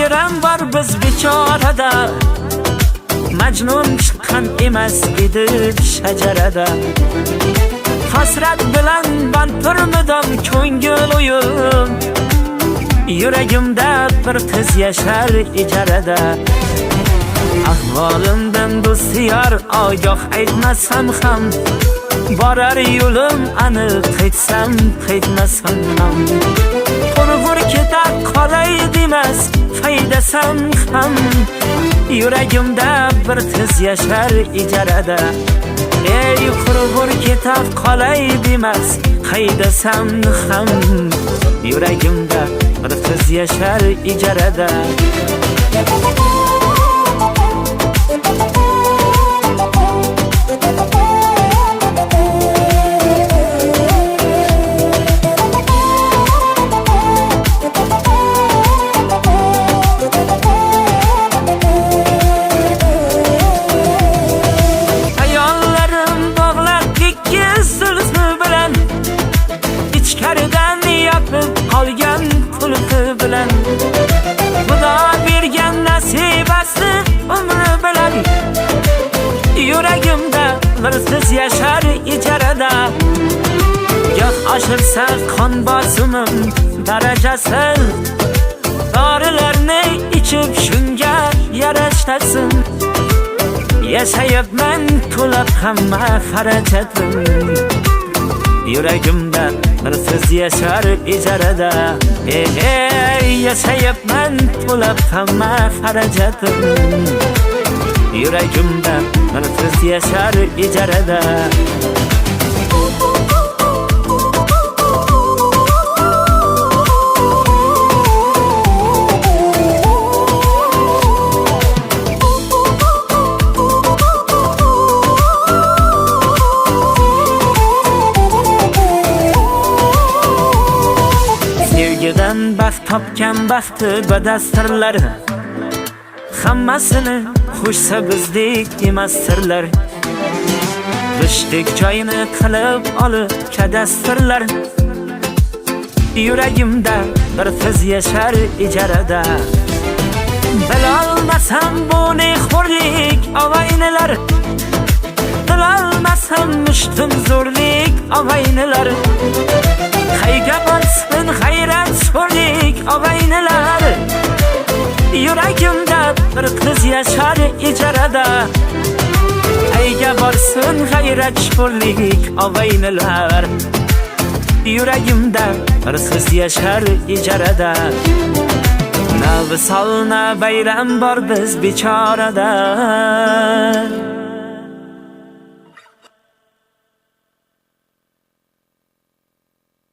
bayram var biz bechorada. Majnun chiqqan emas edi shajarada. Hasrat bilan band turmadim ko'ngil o'yim. Yuragimda bir qiz yashar ijarada. Ahvolimdan do'stiyar ogoh aytmasam ham, borar yo'lim aniq qaytsam qaytmasam ham. Qurg'ur ketar qolay demas faydasam ham. Yuragimda bir qiz yashar ijarada. Ey qurg'ur ketar qolay demas faydasam ham. Yuragimda bir qiz yashar ijarada. Ichkaridan yopib qolgan qulfi bilan Xudo bergan nasibasi umri bilan yuragimda bir qiz yashar ijarada. Goh oshirsa qon bosimim darajasi, dorilarni ichib shunga yarashasin. Yashayapman to'lab hamma xarajatim. Yuragimda bir qiz yashar ijarada. Yashayapman to'lab hamma xarajatim. Yuragimda bir qiz yashar ijarada. Sevgidan baxt topgan baxti badastirlar. Hammasini xushsa bizdek emas sirlar. Rishdek joyini qilib olib kadastirlar. Yuragimda bir qiz yashar ijarada. Bilolmasam bu ne xo'rlik og'aynilar. Bilolmasam mushtum zo'rlik og'aynilar. Qayga borsin g'ayrat sho'rlik og'aynilar. Yuragimda bir qiz yashar ijarada. Qayga borsin g'ayrat sho'rlik og'aynilar. Yuragimda bir qiz yashar ijarada. Na visol na bayram bor biz bechorada.